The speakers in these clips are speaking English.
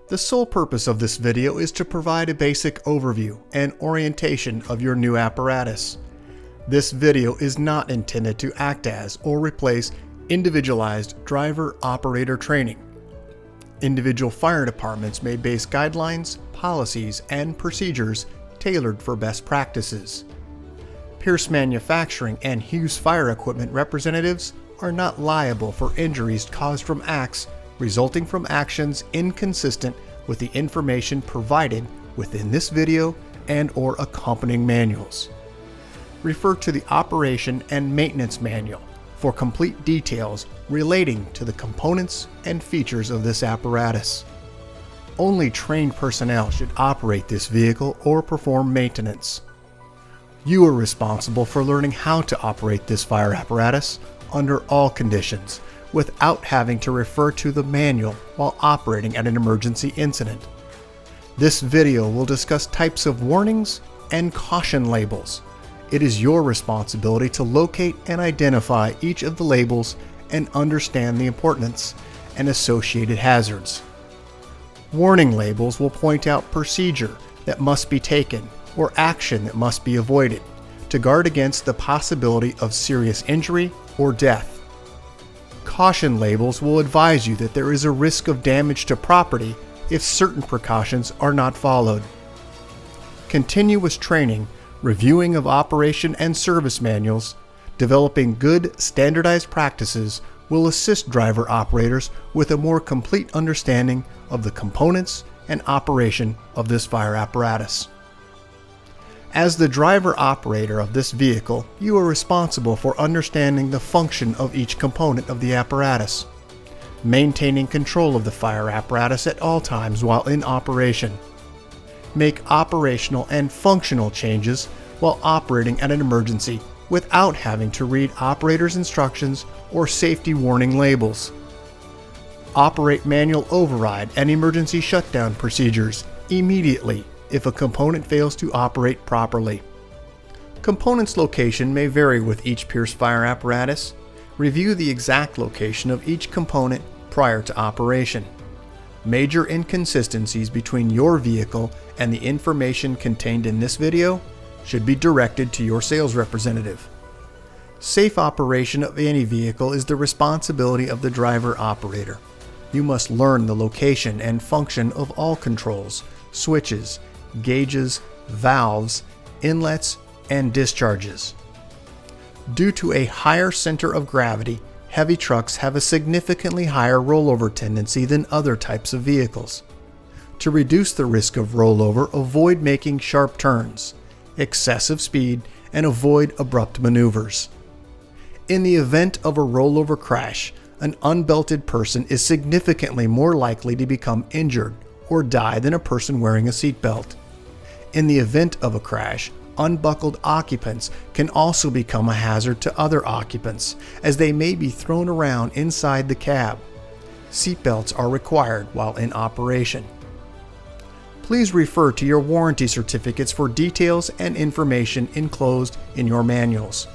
The sole purpose of this video is to provide a basic overview and orientation of your new apparatus. This video is not intended to act as or replace individualized driver-operator training. Individual fire departments may base guidelines, policies, and procedures tailored for best practices. Pierce Manufacturing and Hughes Fire Equipment representatives are not liable for injuries caused from acts resulting from actions inconsistent with the information provided within this video and/or accompanying manuals. Refer to the Operation and Maintenance Manual for complete details relating to the components and features of this apparatus. Only trained personnel should operate this vehicle or perform maintenance. You are responsible for learning how to operate this fire apparatus under all conditions without having to refer to the manual while operating at an emergency incident. This video will discuss types of warnings and caution labels. It is your responsibility to locate and identify each of the labels and understand the importance and associated hazards. Warning labels will point out procedure that must be taken or action that must be avoided to guard against the possibility of serious injury or death. Caution labels will advise you that there is a risk of damage to property if certain precautions are not followed. Continuous training, reviewing of operation and service manuals, developing good standardized practices will assist driver operators with a more complete understanding of the components and operation of this fire apparatus. As the driver operator of this vehicle, you are responsible for understanding the function of each component of the apparatus, maintaining control of the fire apparatus at all times while in operation, make operational and functional changes while operating at an emergency without having to read operator's instructions or safety warning labels, operate manual override and emergency shutdown procedures immediately if a component fails to operate properly. Components location may vary with each Pierce fire apparatus. Review the exact location of each component prior to operation. Major inconsistencies between your vehicle and the information contained in this video should be directed to your sales representative. Safe operation of any vehicle is the responsibility of the driver operator. You must learn the location and function of all controls, switches, gauges, valves, inlets, and discharges. Due to a higher center of gravity, heavy trucks have a significantly higher rollover tendency than other types of vehicles. To reduce the risk of rollover, avoid making sharp turns, excessive speed, and avoid abrupt maneuvers. In the event of a rollover crash, an unbelted person is significantly more likely to become injured or die than a person wearing a seatbelt. In the event of a crash, unbuckled occupants can also become a hazard to other occupants, as they may be thrown around inside the cab. Seatbelts are required while in operation. Please refer to your warranty certificates for details and information enclosed in your manuals.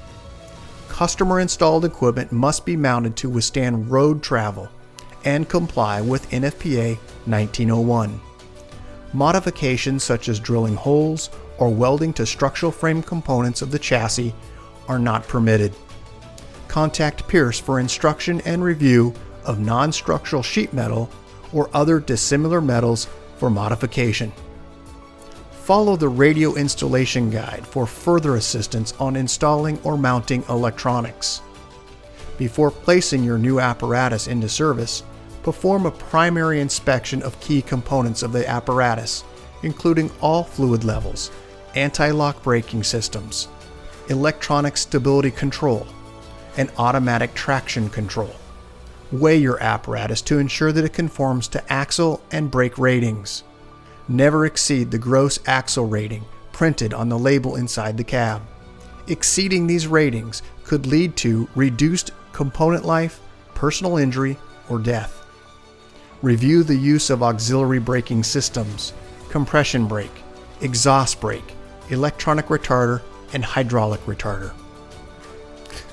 Customer-installed equipment must be mounted to withstand road travel and comply with NFPA 1901. Modifications such as drilling holes or welding to structural frame components of the chassis are not permitted. Contact Pierce for instruction and review of non-structural sheet metal or other dissimilar metals for modification. Follow the radio installation guide for further assistance on installing or mounting electronics. Before placing your new apparatus into service, perform a primary inspection of key components of the apparatus, including all fluid levels, anti-lock braking systems, electronic stability control, and automatic traction control. Weigh your apparatus to ensure that it conforms to axle and brake ratings. Never exceed the gross axle rating printed on the label inside the cab. Exceeding these ratings could lead to reduced component life, personal injury, or death. Review the use of auxiliary braking systems, compression brake, exhaust brake, electronic retarder, and hydraulic retarder.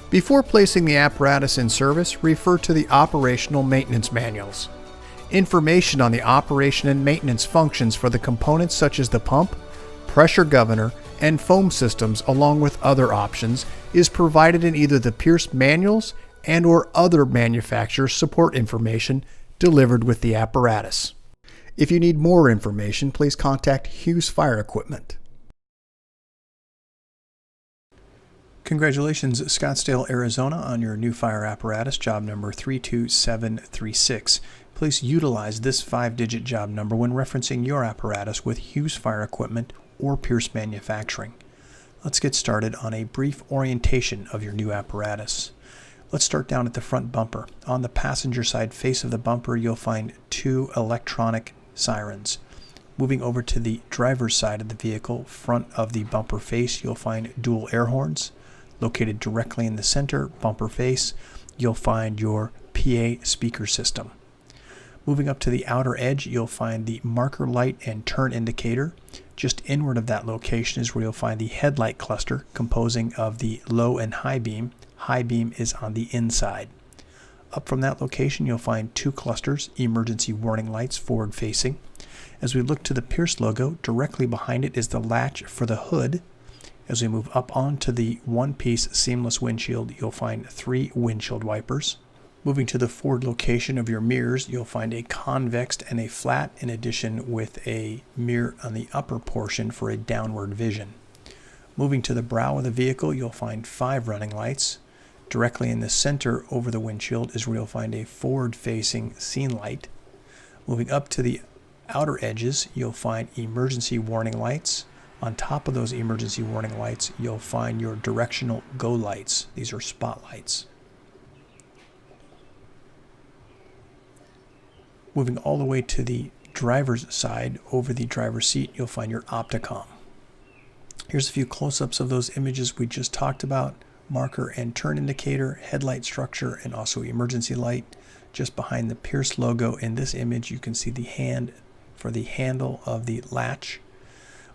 Before placing the apparatus in service, refer to the operational maintenance manuals. Information on the operation and maintenance functions for the components such as the pump, pressure governor, and foam systems, along with other options, is provided in either the Pierce manuals and/or other manufacturer support information delivered with the apparatus. If you need more information, please contact Hughes Fire Equipment. Congratulations, Scottsdale, Arizona, on your new fire apparatus, job number 32736. Please utilize this 5-digit job number when referencing your apparatus with Hughes Fire Equipment or Pierce Manufacturing. Let's get started on a brief orientation of your new apparatus. Let's start down at the front bumper. On the passenger side face of the bumper, you'll find 2 electronic sirens. Moving over to the driver's side of the vehicle, front of the bumper face, you'll find dual air horns. Located directly in the center bumper face, you'll find your PA speaker system. Moving up to the outer edge, you'll find the marker light and turn indicator. Just inward of that location is where you'll find the headlight cluster composing of the low and high beam. High beam is on the inside. Up from that location, you'll find 2 clusters, emergency warning lights forward facing. As we look to the Pierce logo, directly behind it is the latch for the hood. As we move up onto the one-piece seamless windshield, you'll find 3 windshield wipers. Moving to the forward location of your mirrors, you'll find a convex and a flat, in addition with a mirror on the upper portion for a downward vision. Moving to the brow of the vehicle, you'll find 5 running lights. Directly in the center over the windshield is where you'll find a forward-facing scene light. Moving up to the outer edges, you'll find emergency warning lights. On top of those emergency warning lights, you'll find your directional go lights. These are spotlights. Moving all the way to the driver's side, over the driver's seat, you'll find your Opticom. Here's a few close-ups of those images we just talked about. Marker and turn indicator, headlight structure, and also emergency light. Just behind the Pierce logo in this image, you can see the hand for the handle of the latch.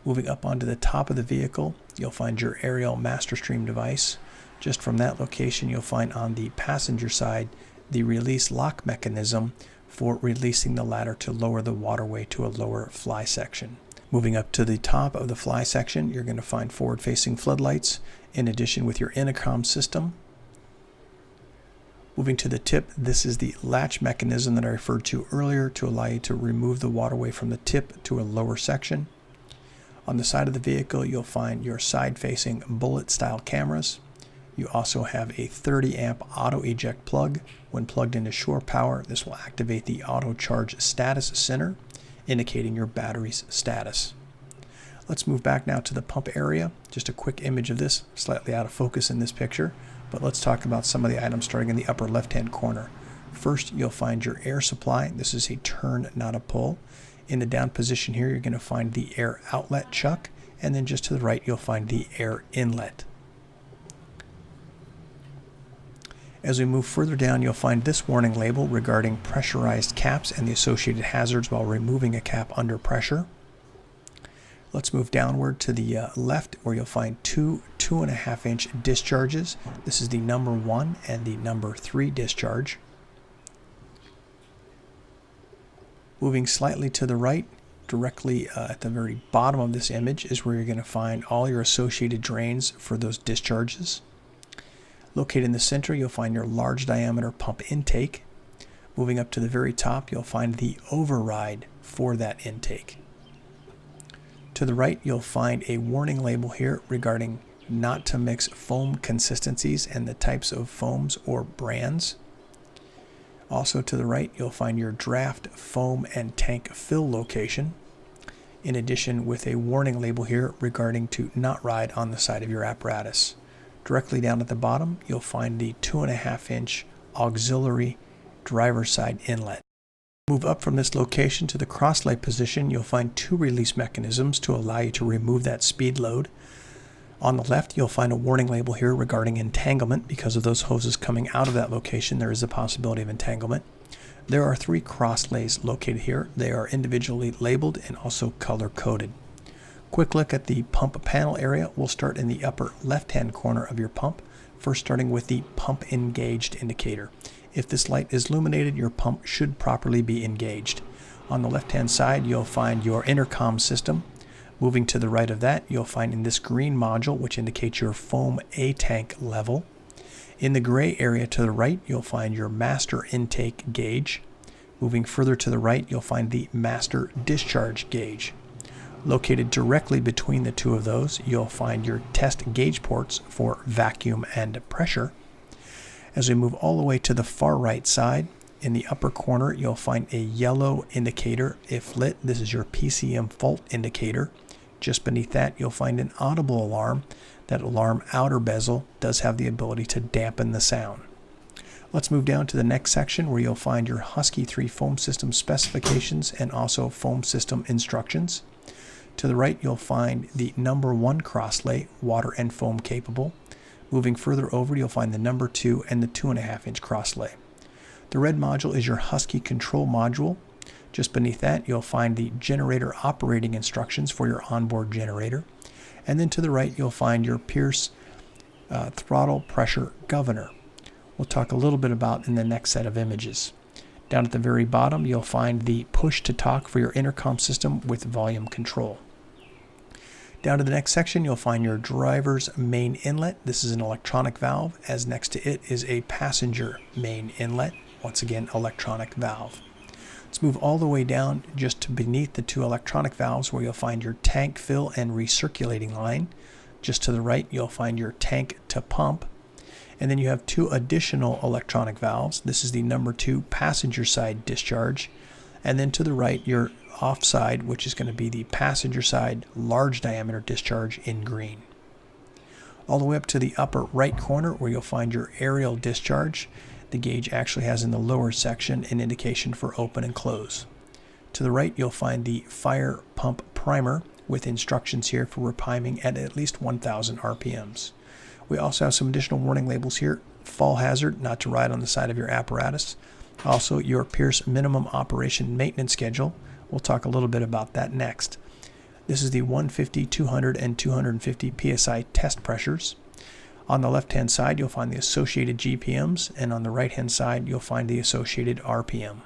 Moving up onto the top of the vehicle, you'll find your aerial master stream device. Just from that location, you'll find on the passenger side the release lock mechanism for releasing the ladder to lower the waterway to a lower fly section. Moving up to the top of the fly section, you're going to find forward-facing floodlights, in addition with your intercom system. Moving to the tip, this is the latch mechanism that I referred to earlier to allow you to remove the waterway from the tip to a lower section. On the side of the vehicle, you'll find your side-facing bullet-style cameras. You also have a 30 amp auto eject plug. When plugged into shore power, this will activate the auto charge status center, indicating your battery's status. Let's move back now to the pump area. Just a quick image of this, slightly out of focus in this picture, but let's talk about some of the items starting in the upper left-hand corner. First, you'll find your air supply. This is a turn, not a pull. In the down position here, you're going to find the air outlet chuck, and then just to the right, you'll find the air inlet. As we move further down, you'll find this warning label regarding pressurized caps and the associated hazards while removing a cap under pressure. Let's move downward to the left, where you'll find 2 2.5-inch discharges. This is the number 1 and the number 3 discharge. Moving slightly to the right, directly at the very bottom of this image is where you're going to find all your associated drains for those discharges. Located in the center, you'll find your large diameter pump intake. Moving up to the very top, you'll find the override for that intake. To the right, you'll find a warning label here regarding not to mix foam consistencies and the types of foams or brands. Also to the right, you'll find your draft, foam, and tank fill location. In addition, with a warning label here regarding to not ride on the side of your apparatus. Directly down at the bottom, you'll find the 2.5-inch auxiliary driver's side inlet. Move up from this location to the cross-light position, you'll find 2 release mechanisms to allow you to remove that speed load. On the left, you'll find a warning label here regarding entanglement. Because of those hoses coming out of that location, there is a possibility of entanglement. There are 3 cross lays located here. They are individually labeled and also color-coded. Quick look at the pump panel area. We'll start in the upper left-hand corner of your pump, first starting with the pump engaged indicator. If this light is illuminated, your pump should properly be engaged. On the left-hand side, you'll find your intercom system. Moving to the right of that, you'll find in this green module, which indicates your foam A tank level. In the gray area to the right, you'll find your master intake gauge. Moving further to the right, you'll find the master discharge gauge. Located directly between the two of those, you'll find your test gauge ports for vacuum and pressure. As we move all the way to the far right side, in the upper corner, you'll find a yellow indicator. If lit, this is your PCM fault indicator. Just beneath that, you'll find an audible alarm. That alarm outer bezel does have the ability to dampen the sound. Let's move down to the next section where you'll find your Husky 3 foam system specifications and also foam system instructions. To the right, you'll find the number 1 crosslay, water and foam capable. Moving further over, you'll find the number 2 and the 2.5-inch crosslay. The red module is your Husky control module. Just beneath that, you'll find the generator operating instructions for your onboard generator. And then to the right, you'll find your Pierce throttle pressure governor. We'll talk a little bit about in the next set of images. Down at the very bottom, you'll find the push to talk for your intercom system with volume control. Down to the next section, you'll find your driver's main inlet. This is an electronic valve, as next to it is a passenger main inlet. Once again, electronic valve. Let's move all the way down just to beneath the two electronic valves where you'll find your tank fill and recirculating line. Just to the right, you'll find your tank to pump. And then you have two additional electronic valves. This is the number 2 passenger side discharge. And then to the right, your offside, which is going to be the passenger side large diameter discharge in green. All the way up to the upper right corner where you'll find your aerial discharge. The gauge actually has in the lower section an indication for open and close. To the right, you'll find the fire pump primer with instructions here for repriming at least 1,000 RPMs. We also have some additional warning labels here. Fall hazard, not to ride on the side of your apparatus. Also, your Pierce minimum operation maintenance schedule. We'll talk a little bit about that next. This is the 150, 200, and 250 PSI test pressures. On the left-hand side, you'll find the associated GPMs, and on the right-hand side, you'll find the associated RPM.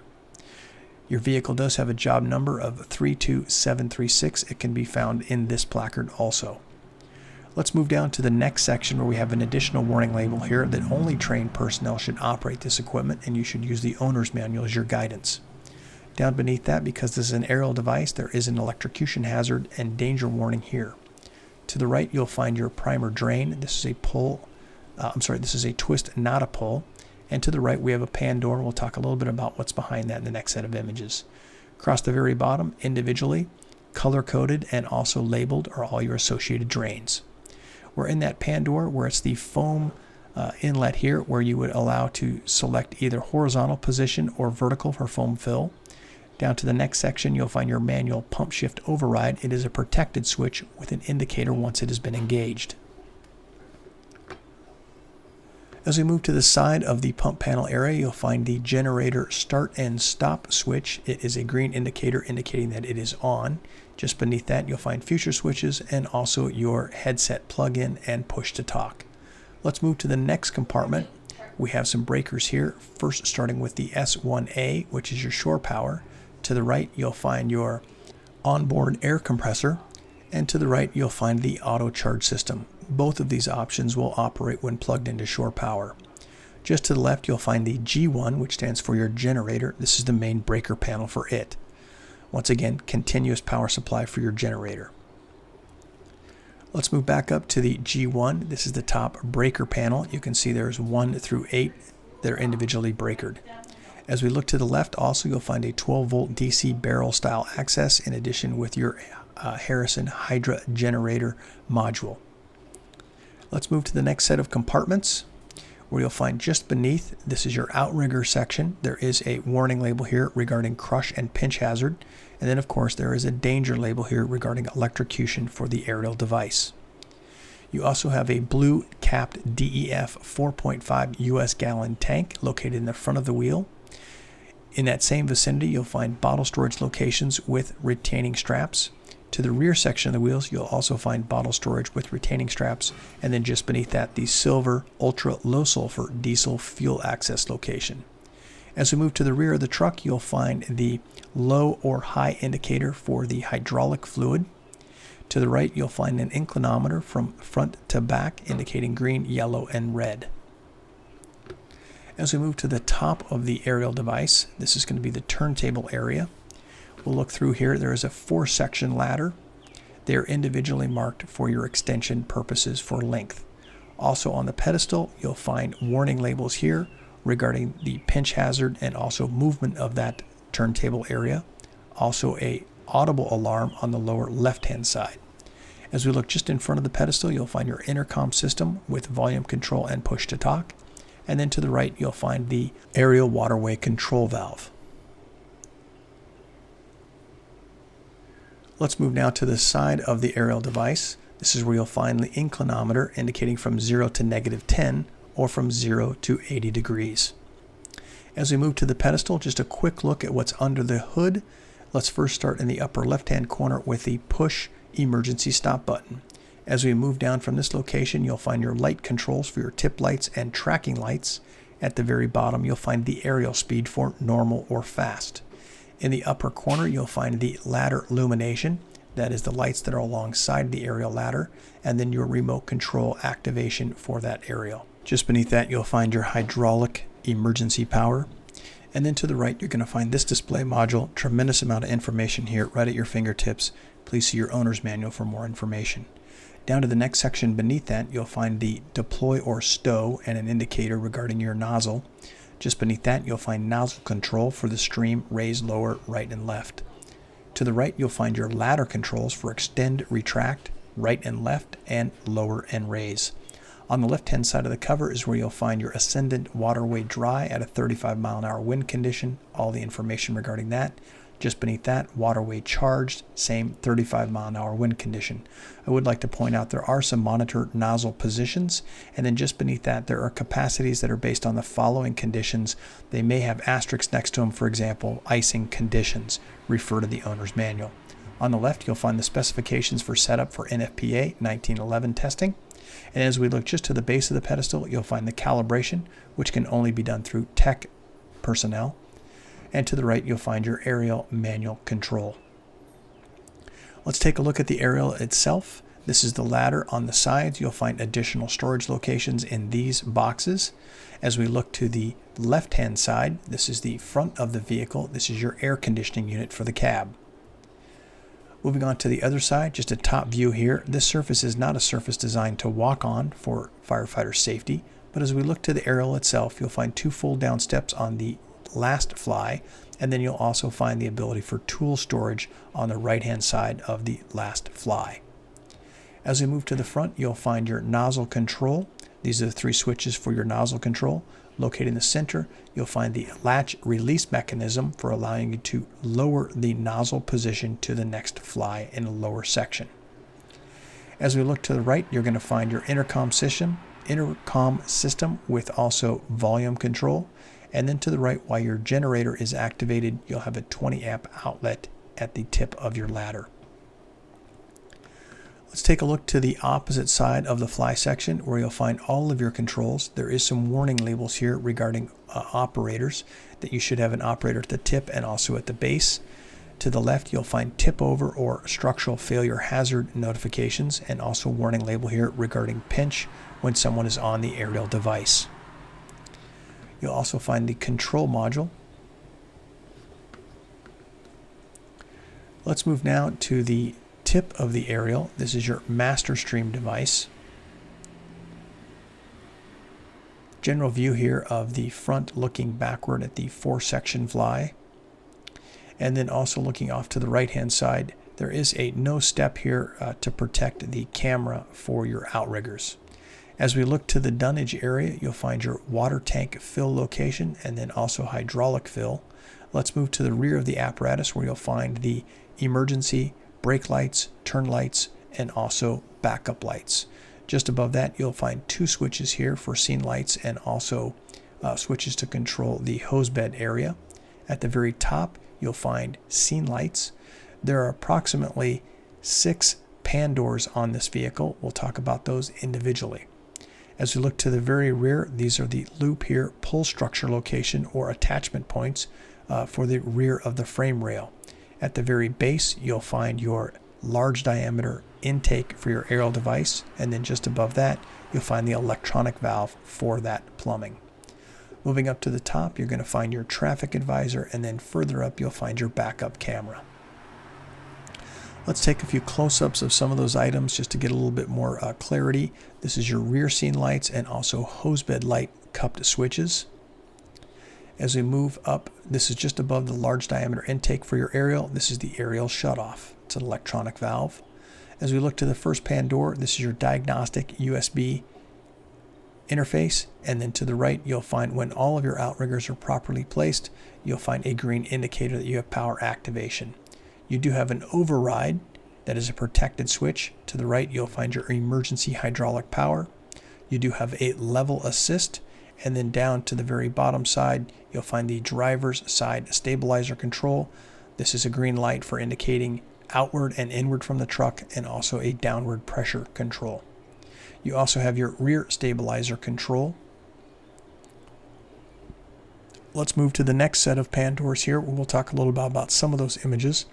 Your vehicle does have a job number of 32736. It can be found in this placard also. Let's move down to the next section where we have an additional warning label here that only trained personnel should operate this equipment, and you should use the owner's manual as your guidance. Down beneath that, because this is an aerial device, there is an electrocution hazard and danger warning here. To the right, you'll find your primer drain. This is a pull. This is a twist, not a pull. And to the right, we have a pan door. We'll talk a little bit about what's behind that in the next set of images. Across the very bottom, individually, color-coded and also labeled are all your associated drains. We're in that pan door where it's the foam inlet here where you would allow to select either horizontal position or vertical for foam fill. Down to the next section, you'll find your manual pump shift override. It is a protected switch with an indicator once it has been engaged. As we move to the side of the pump panel area, you'll find the generator start and stop switch. It is a green indicator indicating that it is on. Just beneath that, you'll find future switches and also your headset plug-in and push to talk. Let's move to the next compartment. We have some breakers here. First, starting with the S1A, which is your shore power. To the right, you'll find your onboard air compressor. And to the right, you'll find the auto charge system. Both of these options will operate when plugged into shore power. Just to the left, you'll find the G1, which stands for your generator. This is the main breaker panel for it. Once again, continuous power supply for your generator. Let's move back up to the G1. This is the top breaker panel. You can see there's 1 through 8. They're individually breakered. As we look to the left, also you'll find a 12-volt DC barrel style access in addition with your Harrison Hydra generator module. Let's move to the next set of compartments where you'll find just beneath, this is your outrigger section. There is a warning label here regarding crush and pinch hazard. And then of course there is a danger label here regarding electrocution for the aerial device. You also have a blue capped DEF 4.5 US gallon tank located in the front of the wheel. In that same vicinity, you'll find bottle storage locations with retaining straps. To the rear section of the wheels, you'll also find bottle storage with retaining straps, and then just beneath that, the silver ultra low sulfur diesel fuel access location. As we move to the rear of the truck, you'll find the low or high indicator for the hydraulic fluid. To the right, you'll find an inclinometer from front to back indicating green, yellow, and red. As we move to the top of the aerial device, this is going to be the turntable area. We'll look through here. There is a 4-section ladder. They are individually marked for your extension purposes for length. Also on the pedestal, you'll find warning labels here regarding the pinch hazard and also movement of that turntable area. Also a audible alarm on the lower left-hand side. As we look just in front of the pedestal, you'll find your intercom system with volume control and push to talk. And then to the right, you'll find the aerial waterway control valve. Let's move now to the side of the aerial device. This is where you'll find the inclinometer indicating from 0 to -10 or from 0 to 80 degrees. As we move to the pedestal, just a quick look at what's under the hood. Let's first start in the upper left-hand corner with the push emergency stop button. As we move down from this location, you'll find your light controls for your tip lights and tracking lights. At the very bottom, you'll find the aerial speed for normal or fast. In the upper corner, you'll find the ladder illumination. That is the lights that are alongside the aerial ladder, and then your remote control activation for that aerial. Just beneath that, you'll find your hydraulic emergency power. And then to the right, you're going to find this display module. Tremendous amount of information here right at your fingertips. Please see your owner's manual for more information. Down to the next section beneath that, you'll find the deploy or stow and an indicator regarding your nozzle. Just beneath that, you'll find nozzle control for the stream, raise, lower, right, and left. To the right, you'll find your ladder controls for extend, retract, right and left, and lower and raise. On the left-hand side of the cover is where you'll find your ascendant waterway dry at a 35-mile-an-hour wind condition, all the information regarding that. Just beneath that, waterway charged, same 35-mile-an-hour wind condition. I would like to point out there are some monitored nozzle positions, and then just beneath that, there are capacities that are based on the following conditions. They may have asterisks next to them, for example, icing conditions. Refer to the owner's manual. On the left, you'll find the specifications for setup for NFPA 1911 testing. And as we look just to the base of the pedestal, you'll find the calibration, which can only be done through tech personnel. And to the right, you'll find your aerial manual control. Let's take a look at the aerial itself. This is the ladder. On the sides, you'll find additional storage locations in these boxes. As we look to the left-hand side, this is the front of the vehicle. This is your air conditioning unit for the cab. Moving on to the other side, just a top view here. This surface is not a surface designed to walk on for firefighter safety, but as we look to the aerial itself, you'll find 2 fold-down steps on the last fly, and then you'll also find the ability for tool storage on the right-hand side of the last fly. As we move to the front, you'll find your nozzle control. These are the 3 switches for your nozzle control. Located in the center, you'll find the latch release mechanism for allowing you to lower the nozzle position to the next fly in a lower section. As we look to the right, you're going to find your intercom system with also volume control. And then to the right, while your generator is activated, you'll have a 20 amp outlet at the tip of your ladder. Let's take a look to the opposite side of the fly section where you'll find all of your controls. There is some warning labels here regarding operators, that you should have an operator at the tip and also at the base. To the left, you'll find tip over or structural failure hazard notifications, and also a warning label here regarding pinch when someone is on the aerial device. You'll also find the control module. Let's move now to the tip of the aerial. This is your master stream device. General view here of the front looking backward at the 4-section fly. And then also looking off to the right-hand side, there is a no step here to protect the camera for your outriggers. As we look to the dunnage area, you'll find your water tank fill location and then also hydraulic fill. Let's move to the rear of the apparatus where you'll find the emergency, brake lights, turn lights, and also backup lights. Just above that, you'll find 2 switches here for scene lights and also switches to control the hose bed area. At the very top, you'll find scene lights. There are approximately 6 pan doors on this vehicle. We'll talk about those individually. As we look to the very rear, these are the loop here pull structure location or attachment points for the rear of the frame rail. At the very base, you'll find your large diameter intake for your aerial device, and then just above that, you'll find the electronic valve for that plumbing. Moving up to the top, you're going to find your traffic advisor, and then further up, you'll find your backup camera. Let's take a few close-ups of some of those items just to get a little bit more clarity. This is your rear scene lights and also hose bed light cupped switches. As we move up, this is just above the large diameter intake for your aerial. This is the aerial shutoff. It's an electronic valve. As we look to the first pan door, this is your diagnostic USB interface, and then to the right you'll find when all of your outriggers are properly placed, you'll find a green indicator that you have power activation. You do have an override that is a protected switch. To the right you'll find your emergency hydraulic power. You do have a level assist, and then down to the very bottom side you'll find the driver's side stabilizer control. This is a green light for indicating outward and inward from the truck, and also a downward pressure control. You also have your rear stabilizer control. Let's move to the next set of pan doors here, where we'll talk a little bit about some of those images.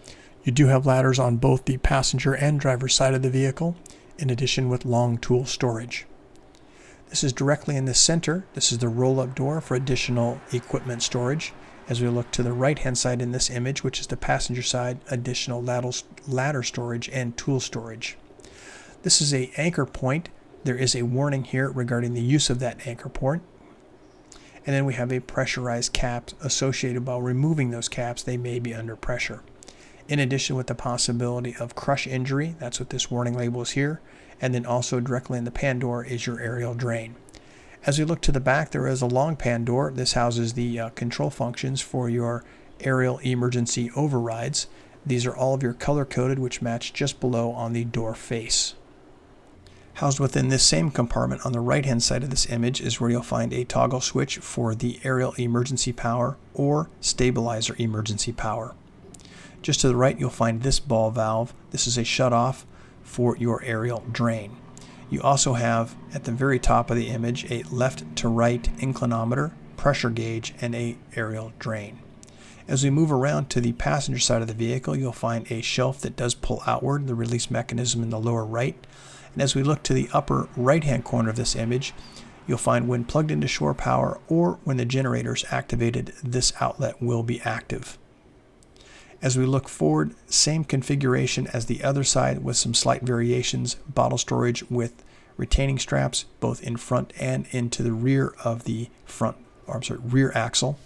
You do have ladders on both the passenger and driver's side of the vehicle, in addition with long tool storage. This is directly in the center. This is the roll-up door for additional equipment storage. As we look to the right-hand side in this image, which is the passenger side, additional ladder storage and tool storage. This is an anchor point. There is a warning here regarding the use of that anchor point. And then we have a pressurized cap associated. While removing those caps, they may be under pressure. In addition, with the possibility of crush injury, that's what this warning label is here. And then also directly in the pan door is your aerial drain. As we look to the back, there is a long pan door. This houses the control functions for your aerial emergency overrides. These are all of your color-coded, which match just below on the door face. Housed within this same compartment on the right-hand side of this image is where you'll find a toggle switch for the aerial emergency power or stabilizer emergency power. Just to the right, you'll find this ball valve. This is a shutoff for your aerial drain. You also have, at the very top of the image, a left to right inclinometer, pressure gauge, and a aerial drain. As we move around to the passenger side of the vehicle, you'll find a shelf that does pull outward, the release mechanism in the lower right. And as we look to the upper right-hand corner of this image, you'll find when plugged into shore power or when the generator is activated, this outlet will be active. As we look forward, same configuration as the other side with some slight variations, bottle storage with retaining straps both in front and into the rear of the rear axle.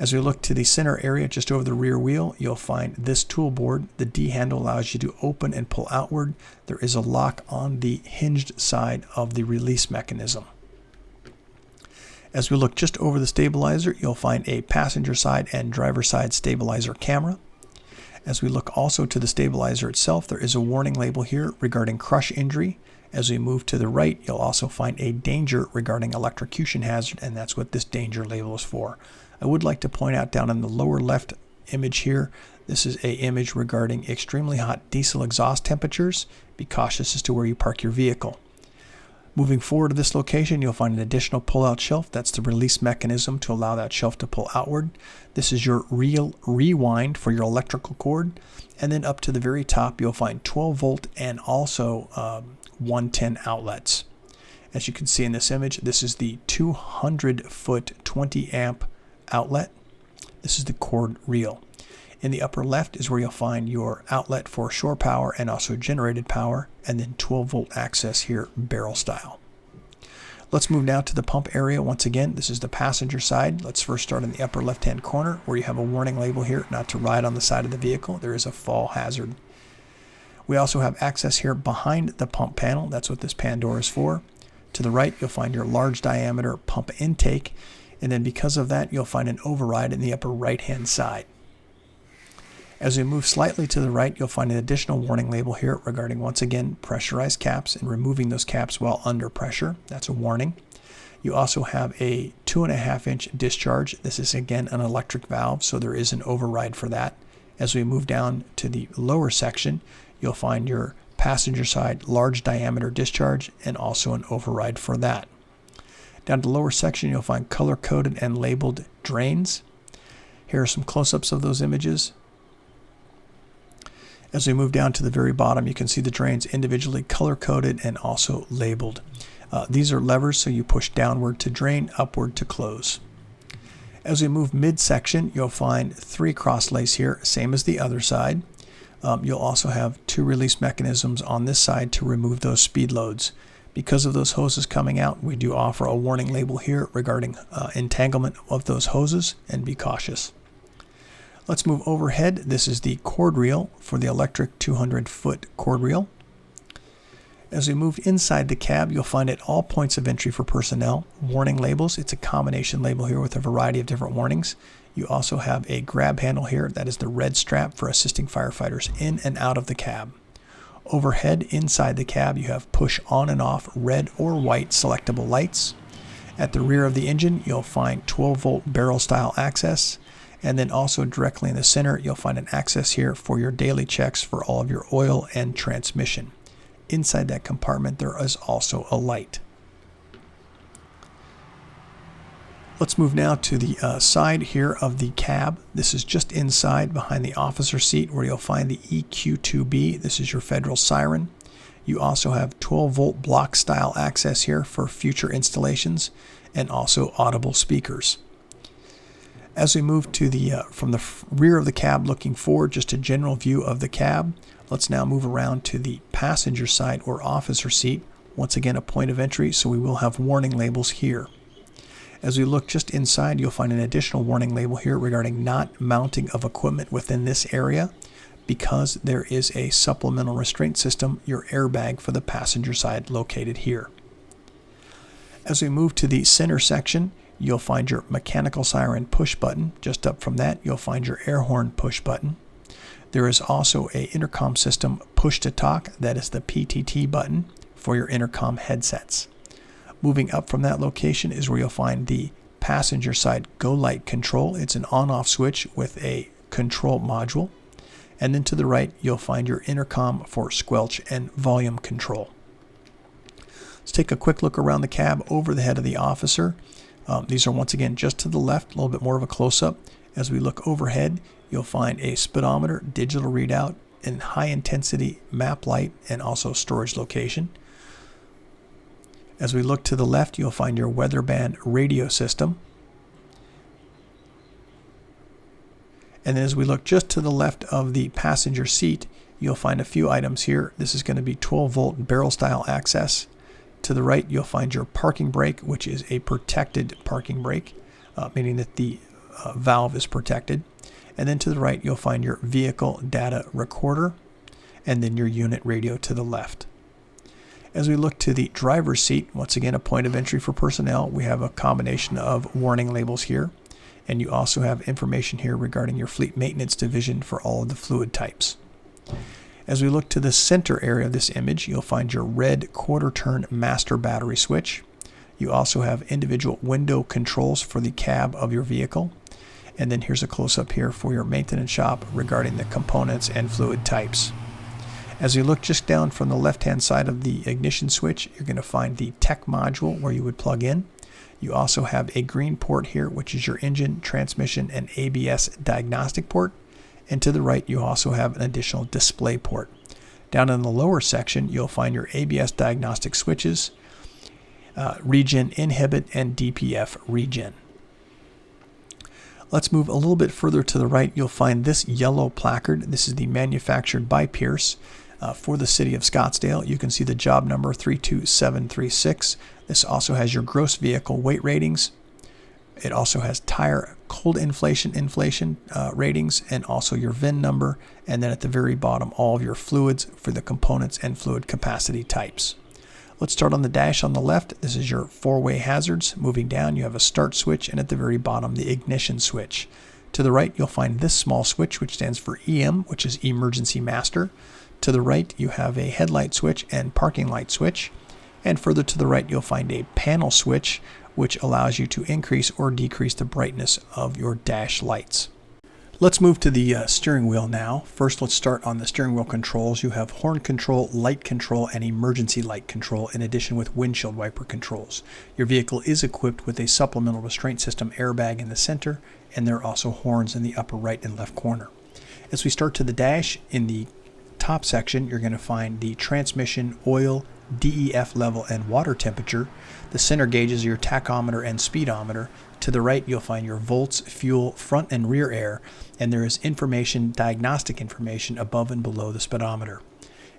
As we look to the center area just over the rear wheel, you'll find this tool board. The D handle allows you to open and pull outward. There is a lock on the hinged side of the release mechanism. As we look just over the stabilizer, you'll find a passenger side and driver side stabilizer camera. As we look also to the stabilizer itself, there is a warning label here regarding crush injury. As we move to the right, you'll also find a danger regarding electrocution hazard, and that's what this danger label is for. I would like to point out down in the lower left image here, this is an image regarding extremely hot diesel exhaust temperatures. Be cautious as to where you park your vehicle. Moving forward to this location, you'll find an additional pull-out shelf. That's the release mechanism to allow that shelf to pull outward. This is your rewind for your electrical cord. And then up to the very top, you'll find 12-volt and also 110 outlets. As you can see in this image, this is the 200-foot 20-amp outlet. This is the cord reel. In the upper left is where you'll find your outlet for shore power and also generated power, and then 12-volt access here, barrel style. Let's move now to the pump area. Once again, this is the passenger side. Let's first start in the upper left-hand corner where you have a warning label here, not to ride on the side of the vehicle. There is a fall hazard. We also have access here behind the pump panel. That's what this pan door is for. To the right, you'll find your large diameter pump intake, and then because of that, you'll find an override in the upper right-hand side. As we move slightly to the right, you'll find an additional warning label here regarding, once again, pressurized caps and removing those caps while under pressure. That's a warning. You also have a 2.5-inch discharge. This is, again, an electric valve, so there is an override for that. As we move down to the lower section, you'll find your passenger side large diameter discharge, and also an override for that. Down to the lower section, you'll find color-coded and labeled drains. Here are some close-ups of those images. As we move down to the very bottom, you can see the drains individually color-coded and also labeled. These are levers, so you push downward to drain, upward to close. As we move midsection, you'll find 3 cross-lays here, same as the other side. You'll also have 2 release mechanisms on this side to remove those speed loads. Because of those hoses coming out, we do offer a warning label here regarding entanglement of those hoses, and be cautious. Let's move overhead. This is the cord reel for the electric 200-foot cord reel. As we move inside the cab, you'll find at all points of entry for personnel warning labels. It's a combination label here with a variety of different warnings. You also have a grab handle here. That is the red strap for assisting firefighters in and out of the cab. Overhead inside the cab, you have push on and off red or white selectable lights. At the rear of the engine, you'll find 12-volt barrel style access. And then also directly in the center, you'll find an access here for your daily checks for all of your oil and transmission. Inside that compartment, there is also a light. Let's move now to the side here of the cab. This is just inside behind the officer seat where you'll find the EQ2B. This is your federal siren. You also have 12-volt block style access here for future installations, and also audible speakers. As we move to the from the rear of the cab looking forward, just a general view of the cab, let's now move around to the passenger side or officer seat. Once again, a point of entry, so we will have warning labels here. As we look just inside, you'll find an additional warning label here regarding not mounting of equipment within this area, because there is a supplemental restraint system, your airbag for the passenger side, located here. As we move to the center section, you'll find your mechanical siren push button. Just up from that, you'll find your air horn push button. There is also an intercom system push to talk. That is the PTT button for your intercom headsets. Moving up from that location is where you'll find the passenger side go light control. It's an on-off switch with a control module. And then to the right, you'll find your intercom for squelch and volume control. Let's take a quick look around the cab over the head of the officer. These are once again just to the left, a little bit more of a close-up. As we look overhead, you'll find a speedometer, digital readout, and high-intensity map light, and also storage location. As we look to the left, you'll find your weather band radio system. And then as we look just to the left of the passenger seat, you'll find a few items here. This is going to be 12-volt barrel-style access. To the right, you'll find your parking brake, which is a protected parking brake, meaning that the valve is protected. And then to the right, you'll find your vehicle data recorder, and then your unit radio to the left. As we look to the driver's seat, once again, a point of entry for personnel, we have a combination of warning labels here. And you also have information here regarding your fleet maintenance division for all of the fluid types. As we look to the center area of this image, you'll find your red quarter-turn master battery switch. You also have individual window controls for the cab of your vehicle. And then here's a close-up here for your maintenance shop regarding the components and fluid types. As you look just down from the left-hand side of the ignition switch, you're going to find the tech module where you would plug in. You also have a green port here, which is your engine, transmission, and ABS diagnostic port. And to the right, you also have an additional display port. Down in the lower section, you'll find your ABS diagnostic switches, regen inhibit, and DPF regen. Let's move a little bit further to the right. You'll find this yellow placard. This is the manufactured by Pierce for the city of Scottsdale. You can see the job number 32736. This also has your gross vehicle weight ratings. It also has tire cold inflation ratings, and also your VIN number, and then at the very bottom, all of your fluids for the components and fluid capacity types. Let's start on the dash on the left. This is your four-way hazards. Moving down, you have a start switch, and at the very bottom, the ignition switch. To the right, you'll find this small switch, which stands for EM, which is Emergency Master. To the right, you have a headlight switch and parking light switch. And further to the right, you'll find a panel switch, which allows you to increase or decrease the brightness of your dash lights. Let's move to the steering wheel now. First, let's start on the steering wheel controls. You have horn control, light control, and emergency light control, in addition with windshield wiper controls. Your vehicle is equipped with a supplemental restraint system airbag in the center, and there are also horns in the upper right and left corner. As we start to the dash, in the top section, you're going to find the transmission, oil, DEF level, and water temperature. The center gauges are your tachometer and speedometer. To the right, you'll find your volts, fuel, front and rear air, and there is information, diagnostic information above and below the speedometer.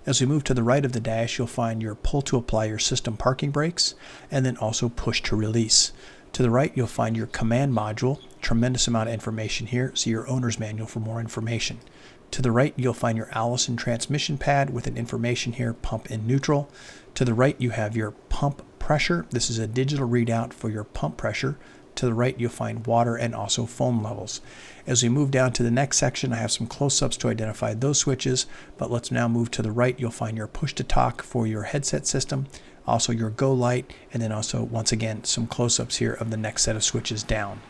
As we move to the right of the dash, you'll find your pull to apply your system parking brakes, and then also push to release. To the right, you'll find your command module. Tremendous amount of information here. See your owner's manual for more information. To the right, you'll find your Allison transmission pad with an information here, pump in neutral. To the right, you have your pump pressure. This is a digital readout for your pump pressure. To the right, you'll find water and also foam levels. As we move down to the next section, I have some close-ups to identify those switches, but let's now move to the right. You'll find your push-to-talk for your headset system, also your go light, and then also, once again, some close-ups here of the next set of switches down.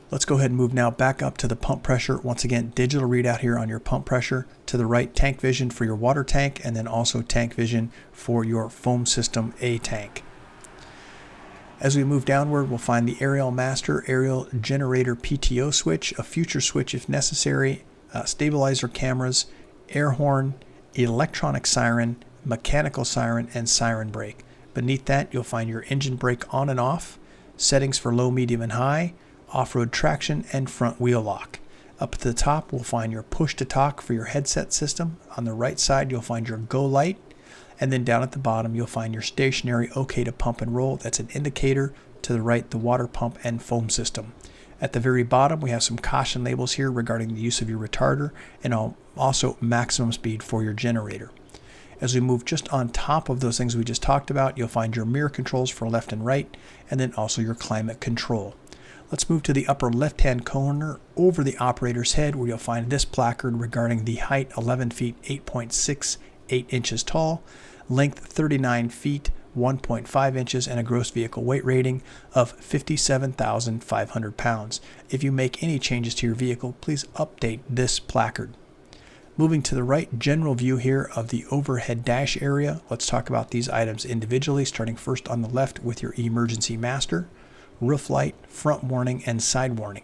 Let's go ahead and move now back up to the pump pressure. Once again, digital readout here on your pump pressure. To the right, tank vision for your water tank, and then also tank vision for your foam system A tank. As we move downward, we'll find the aerial master, aerial generator PTO switch, a future switch if necessary, stabilizer cameras, air horn, electronic siren, mechanical siren, and siren brake. Beneath that, you'll find your engine brake on and off, settings for low, medium, and high, off-road traction, and front wheel lock. Up at the top, we'll find your push-to-talk for your headset system. On the right side, you'll find your go light. And then down at the bottom, you'll find your stationary OK to pump and roll. That's an indicator. To the right, the water pump and foam system. At the very bottom, we have some caution labels here regarding the use of your retarder and also maximum speed for your generator. As we move just on top of those things we just talked about, you'll find your mirror controls for left and right, and then also your climate control. Let's move to the upper left-hand corner over the operator's head, where you'll find this placard regarding the height, 11 feet, 8.68 inches tall, length 39 feet, 1.5 inches, and a gross vehicle weight rating of 57,500 pounds. If you make any changes to your vehicle, please update this placard. Moving to the right, general view here of the overhead dash area. Let's talk about these items individually, starting first on the left with your emergency master, roof light, front warning, and side warning.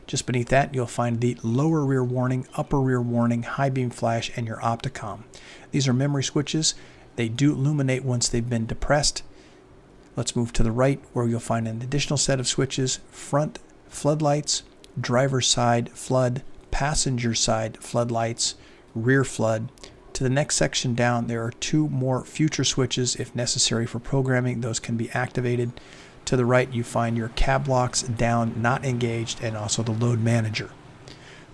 Just beneath that, you'll find the lower rear warning, upper rear warning, high beam flash, and your opticom. These are memory switches. They do illuminate once they've been depressed. Let's move to the right, where you'll find an additional set of switches: front floodlights, driver's side flood, passenger side floodlights, rear flood. To the next section down, there are two more future switches if necessary for programming. Those can be activated. To the right, you find your cab locks down, not engaged, and also the load manager.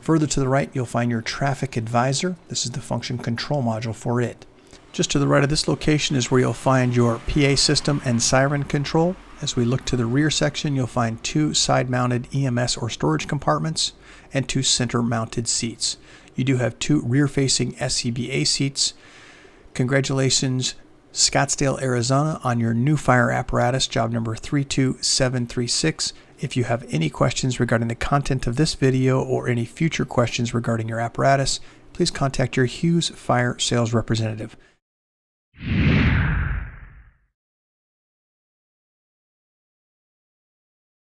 Further to the right, you'll find your traffic advisor. This is the function control module for it. Just to the right of this location is where you'll find your PA system and siren control. As we look to the rear section, you'll find two side-mounted EMS or storage compartments and two center-mounted seats. You do have two rear-facing SCBA seats. Congratulations, Scottsdale, Arizona, on your new fire apparatus, job number 32736. If you have any questions regarding the content of this video or any future questions regarding your apparatus, please contact your Hughes Fire sales representative.